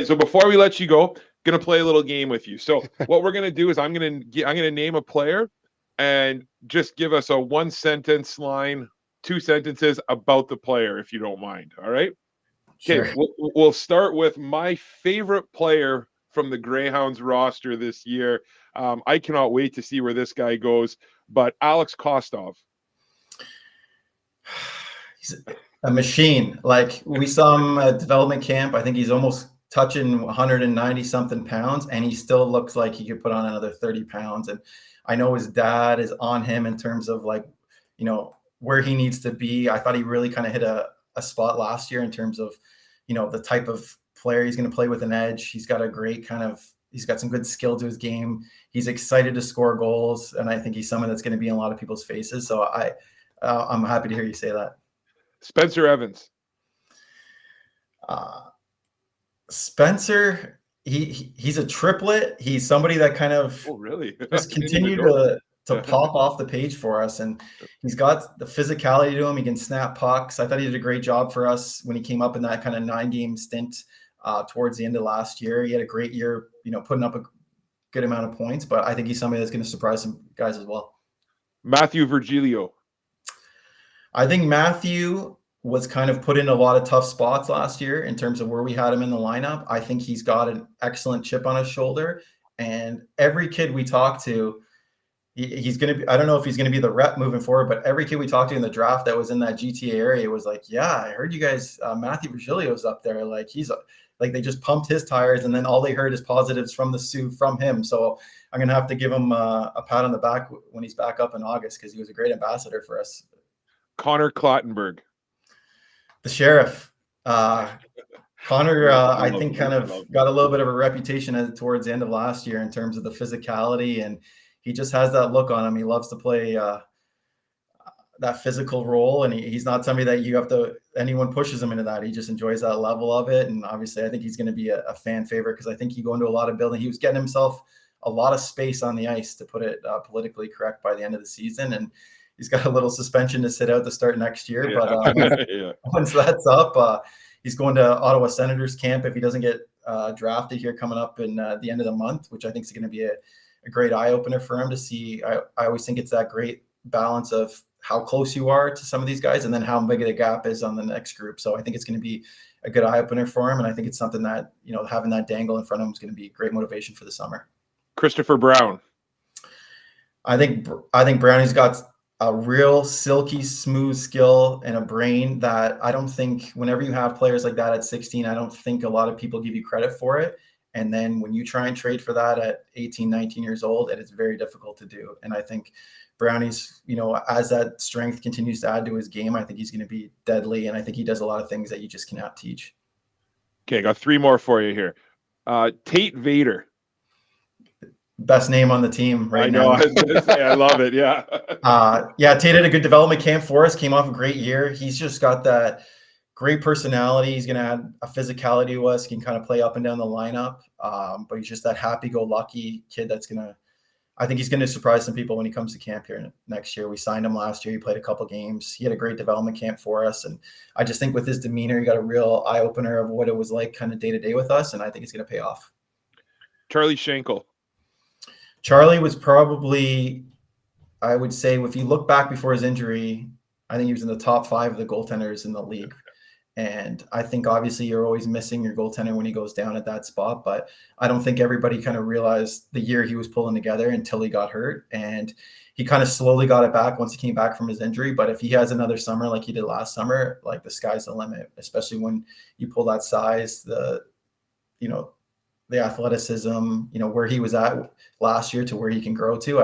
So before we let you go, gonna play a little game with you. So what we're gonna do is I'm gonna name a player and just give us a one sentence line, two sentences about the player, if you don't mind. All right. Okay. Sure. We'll start with my favorite player from the Greyhounds roster this year. I cannot wait to see where this guy goes. But Alex Kostov. He's a machine. Like we saw him at development camp. I think he's almost touching 190 something pounds, and he still looks like he could put on another 30 pounds. And I know his dad is on him in terms of like, where he needs to be. I thought he really kind of hit a spot last year in terms of, the type of player he's going to play with an edge. He's got a great he's got some good skill to his game. He's excited to score goals. And I think he's someone that's going to be in a lot of people's faces. So I'm happy to hear you say that. Spencer Evans. Spencer, he's a triplet. He's somebody that kind of really just continued to pop off the page for us. And he's got the physicality to him. He can snap pucks. I thought he did a great job for us when he came up in that kind of 9-game stint towards the end of last year. He had a great year, putting up a good amount of points, but I think he's somebody that's going to surprise some guys as well. Matthew Virgilio. I think Matthew was kind of put in a lot of tough spots last year in terms of where we had him in the lineup. I think he's got an excellent chip on his shoulder, and every kid we talk to, he's going to be, I don't know if he's going to be the rep moving forward, but every kid we talked to in the draft that was in that GTA area was like, yeah, I heard you guys, Matthew Virgilio's up there. Like they just pumped his tires, and then all they heard is positives from the Soo from him. So I'm going to have to give him a pat on the back when he's back up in August, because he was a great ambassador for us. Connor Clotenberg. The sheriff. Connor, I think, kind of got a little bit of a reputation towards the end of last year in terms of the physicality, and he just has that look on him. He loves to play that physical role, and he's not somebody that anyone pushes him into that. He just enjoys that level of it, and obviously I think he's going to be a fan favorite, because I think he go into a lot of building. He was getting himself a lot of space on the ice, to put it politically correct, by the end of the season, and he's got a little suspension to sit out to start next year. Yeah. But once that's up, he's going to Ottawa Senators camp if he doesn't get drafted here coming up in the end of the month, which I think is going to be a great eye-opener for him to see. I always think it's that great balance of how close you are to some of these guys and then how big of the gap is on the next group. So I think it's going to be a good eye-opener for him, and I think it's something that, having that dangle in front of him is going to be great motivation for the summer. Christopher Brown. I think Brownie's got a real silky smooth skill and a brain that I don't think, whenever you have players like that at 16, I don't think a lot of people give you credit for it. And then when you try and trade for that at 18, 19 years old, it is very difficult to do. And I think Brownie's, as that strength continues to add to his game, I think he's going to be deadly. And I think he does a lot of things that you just cannot teach. Okay, I got 3 more for you here. Tate Vader. Best name on the team right now. I love it. Yeah. Tate had a good development camp for us, came off a great year. He's just got that great personality. He's going to add a physicality to us. He can kind of play up and down the lineup. But he's just that happy-go-lucky kid I think he's going to surprise some people when he comes to camp here next year. We signed him last year. He played a couple games. He had a great development camp for us. And I just think with his demeanor, he got a real eye-opener of what it was like kind of day-to-day with us. And I think it's going to pay off. Charlie Shankle. Charlie was probably, I would say, if you look back before his injury, I think he was in the top 5 of the goaltenders in the league. And I think obviously you're always missing your goaltender when he goes down at that spot, but I don't think everybody kind of realized the year he was pulling together until he got hurt. And he kind of slowly got it back once he came back from his injury. But if he has another summer like he did last summer, like the sky's the limit, especially when you pull that size, the athleticism, where he was at last year to where he can grow to.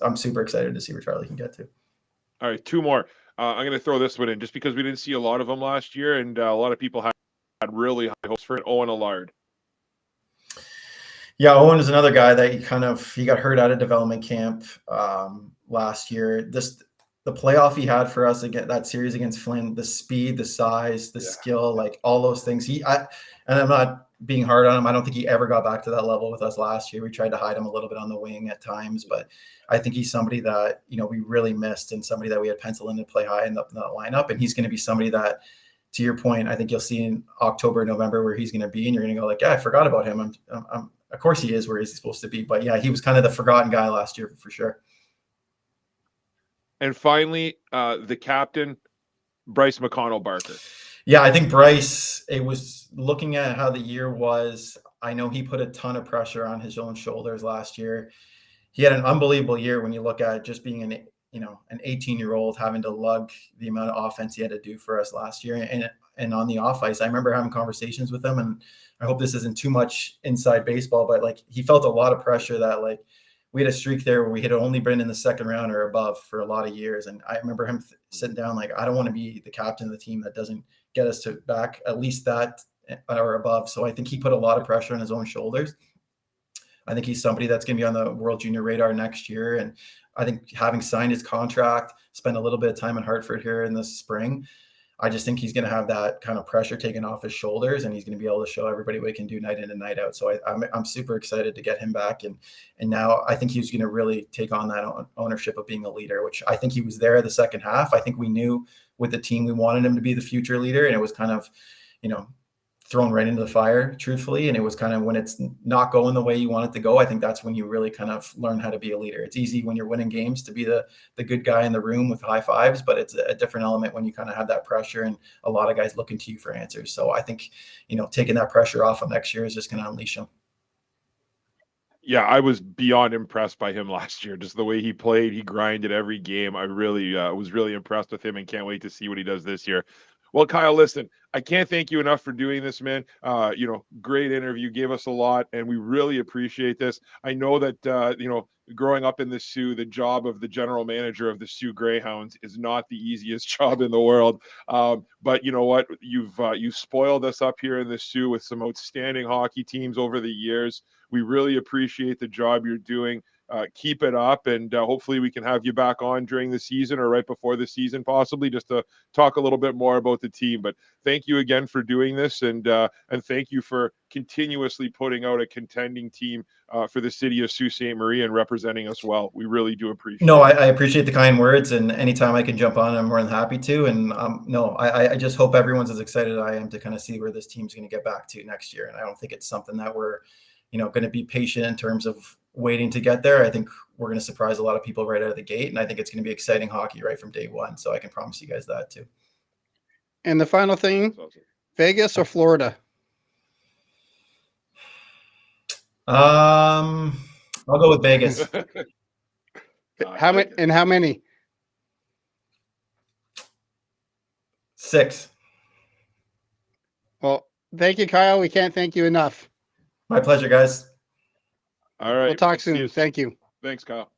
I'm super excited to see where Charlie can get to. All right, 2 more. I'm going to throw this one in just because we didn't see a lot of them last year, and a lot of people had really high hopes for it. Owen Alard. Yeah, Owen is another guy that he got hurt out of development camp last year. The playoff he had for us again, that series against Flynn, the speed, the size, the skill, like all those things. And I'm not being hard on him. I don't think he ever got back to that level with us last year. We tried to hide him a little bit on the wing at times, but I think he's somebody that, we really missed, and somebody that we had penciled in to play high in the lineup. And he's going to be somebody that, to your point, I think you'll see in October, November where he's going to be, and you're going to go like, yeah, I forgot about him. I'm of course he is where he's supposed to be, but yeah, he was kind of the forgotten guy last year for sure. And finally, the captain, Bryce McConnell Barker. Yeah, I think Bryce, it was looking at how the year was. I know he put a ton of pressure on his own shoulders last year. He had an unbelievable year when you look at just being an 18-year-old having to lug the amount of offense he had to do for us last year. And on the off ice, I remember having conversations with him, and I hope this isn't too much inside baseball, but like he felt a lot of pressure that like we had a streak there where we had only been in the second round or above for a lot of years. And I remember him sitting down like, I don't want to be the captain of the team that doesn't get us to back at least that or above. So I think he put a lot of pressure on his own shoulders. I think he's somebody that's going to be on the World Junior radar next year. And I think having signed his contract, spent a little bit of time in Hartford here in the spring, I just think he's going to have that kind of pressure taken off his shoulders, and he's going to be able to show everybody what he can do night in and night out. So I'm super excited to get him back. And now I think he's going to really take on that ownership of being a leader, which I think he was there the second half. I think we knew with the team, we wanted him to be the future leader, and it was kind of, thrown right into the fire, truthfully. And it was kind of when it's not going the way you want it to go, I think that's when you really kind of learn how to be a leader. It's easy when you're winning games to be the good guy in the room with high fives, but it's a different element when you kind of have that pressure and a lot of guys looking to you for answers. So I think, taking that pressure off of next year is just going to unleash him. Yeah, I was beyond impressed by him last year. Just the way he played, he grinded every game. I really was really impressed with him and can't wait to see what he does this year. Well, Kyle, listen, I can't thank you enough for doing this, man. Great interview, gave us a lot, and we really appreciate this. I know that, growing up in the Soo, the job of the general manager of the Soo Greyhounds is not the easiest job in the world. But you know what? You've spoiled us up here in the Soo with some outstanding hockey teams over the years. We really appreciate the job you're doing. Keep it up, and hopefully we can have you back on during the season or right before the season, possibly, just to talk a little bit more about the team. But thank you again for doing this, and thank you for continuously putting out a contending team for the city of Sault Ste. Marie and representing us well. We really do appreciate No, it. I appreciate the kind words, and anytime I can jump on, I'm more than happy to. And I just hope everyone's as excited as I am to kind of see where this team's going to get back to next year. And I don't think it's something that we're going to be patient in terms of waiting to get there. I think we're going to surprise a lot of people right out of the gate, and I think it's going to be exciting hockey right from day one. So I can promise you guys that too. And the final thing, Vegas or Florida? I'll go with Vegas. How many? And how many? 6. Well, thank you, Kyle. We can't thank you enough. My pleasure, guys. All right. We'll talk soon. Thank you. Thanks, Kyle.